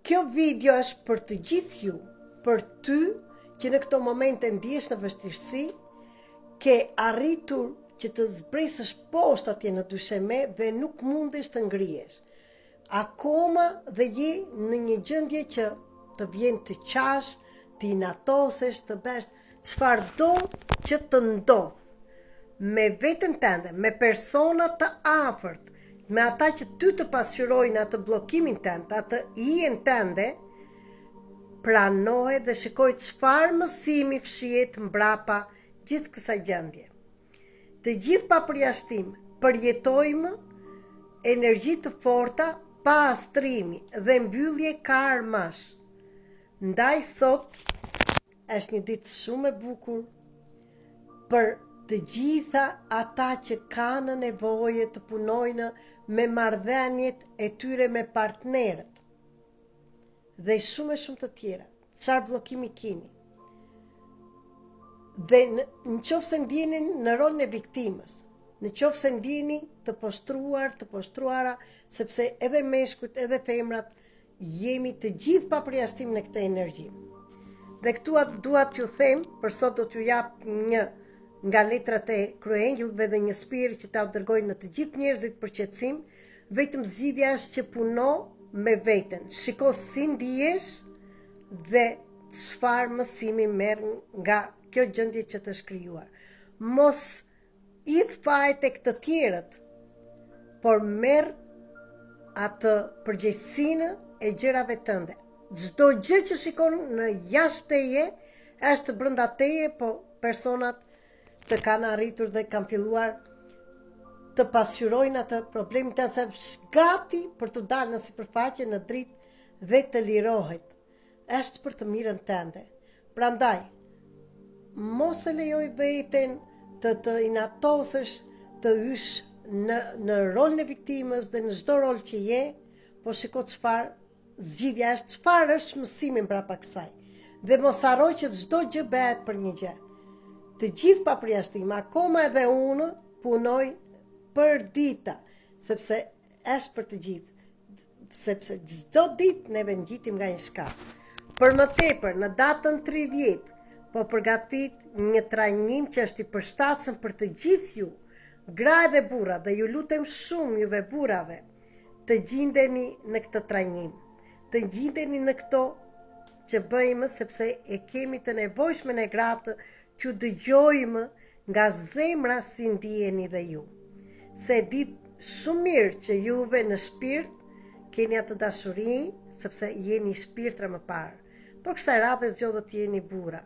Kjo video është për të gjithë ju, për ty që në këto momente ndihesh në vështirësi, ke arritur që të zbresësh poshtë atje në dysheme dhe nuk mundesh të ngrihesh. Akoma dhe je në një gjendje që të vjen të qash, të inatosesh, të bësh çfarë do që të ndodh me veten tënde, me persona të afërt, me ata që ty të pasqyrojnë atë bllokimin tënd, atë hijen tënde, pranoje dhe shikoj çfarë mësimi fshihet mbrapa gjithë kësaj gjendje. Të gjithë pa përjashtim përjetojmë energji të forta, pastrimi dhe mbyllje karmash. Ndaj sot është një ditë shumë e bukur për të gjitha ata që kanë nevojë të punojnë me marrëdhëniet e tyre me partnerët dhe shumë të tjera. Çfarë bllokimi keni? Dhe në qoftë se ndjeni në rolin e viktimës, në qoftë se ndjeni të poshtruara, sepse edhe meshkujt edhe femrat jemi të gjithë pa përjashtim në këtë energji. Dhe këtu dua t'ju them, për sot do t'ju jap një nga letrat e kryengjëllëve dhe një spirit që ta dërgojnë në të gjithë njerëzit për qetësim, vetëm zgjidhja është që puno me veten. Shiko si ndihesh dhe çfarë mësimi merr nga kjo gjendje që të shkrijuar. Mos idh fare tek të tjerët, por merr atë përgjegjësinë e gjërave tënde. Çdo gjë që shikon në jashtë teje është brenda teje, po personat të kanë arritur dhe kanë filluar të pasqyrojnë atë problemin të sepse gati për të dalë në sipërfaqe, në dritë dhe të lirohet. Është për të mirën tënde. Prandaj, mos e lejoj veten të inatosesh, të hysh në rolin e viktimës dhe në çdo rol që je, po shiko çfarë zgjidhja është, çfarë është mësimi mbrapa kësaj. Dhe mos harro që çdo gjë bëhet për një gjë. Të gjithë pa përjashtim, akoma edhe unë punoj për dita, sepse është për të gjithë, sepse çdo ditë neve ngjitim nga një shkallë. Për më tepër, në datën 30, po përgatit një trajnim që është i përshtatshëm për të gjithë ju, gra dhe burra, dhe ju lutem shumë juve burrave, të gjindeni në këtë trajnim, të gjindeni në këto që bëjmë, sepse e kemi të nevojshme në gratë që dëgjojmë nga zemra si ndiheni dhe ju. Se di shumë mirë që juve në shpirt keni atë dashuri, sepse jeni shpirtra më parë. Por kësaj radhe zgjodhët jeni burra.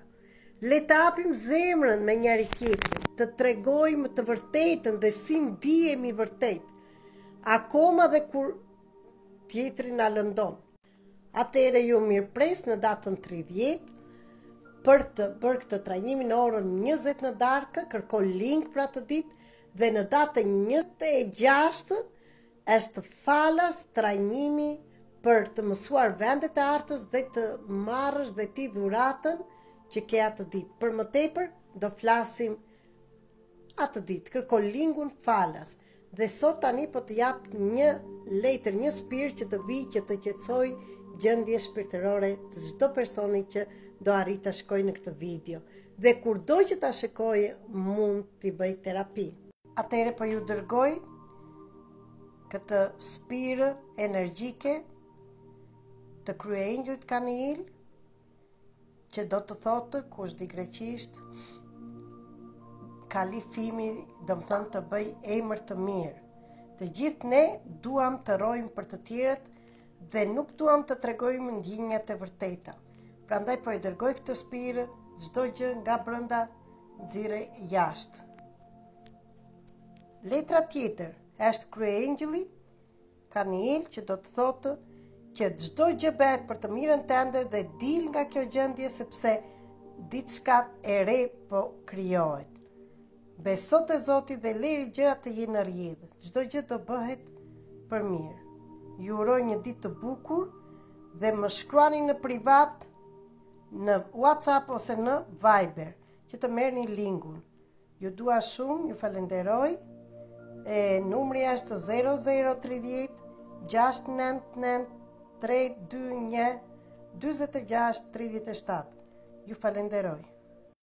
Le të hapim zemrën me njëri tjetrin, të tregojmë të vërtetën dhe si ndihemi vërtet, akoma dhe kur tjetri na lëndon. Atëherë ju mirëpres në datën 30 për të bërë këtë trajnim në orën 20 në darkë, kërko link për atë ditë dhe në datën 26 është falas trajnimi për të mësuar vendet e artës dhe të marrësh dhe ti dhuratën që ke atë ditë. Për më tepër do flasim atë ditë, kërko linkun falas. Dhe sot tani po të jap një letër, një spirit që të vi, që të qetësoj gjendje shpirtërore të çdo personi që do arrit të shkojë në këtë video. Dhe kurdo që ta shikojë, mund t'i bëj terapi. Atëherë po ju dërgoj këtë spirë energjike të kryengjëllit Kaniil, që do të thotë, kush di greqisht, kalifimi, do më thënë të bëj emër të mirë. Të gjithë ne duam të rojmë për të tjerët dhe nuk duam të tregojmë ndjenjat e vërteta. Prandaj po i dërgoj këtë spirë, çdo gjë nga brenda nxirre jashtë. Letra tjetër është kryengjëlli Kaniil, që do të thotë që çdo gjë bëhet për të mirën tënde dhe dil nga kjo gjendje sepse diçka e re po krijohet. Beso te Zoti dhe lëri gjërat të jenë në rrjedhë. Çdo gjë do bëhet për mirë. Ju uroj një ditë të bukur dhe më shkruani në privat në WhatsApp ose në Viber që të merrni linkun. Ju dua shumë, ju falenderoj. Numri është 0030 699 321 46 37. Ju falenderoj.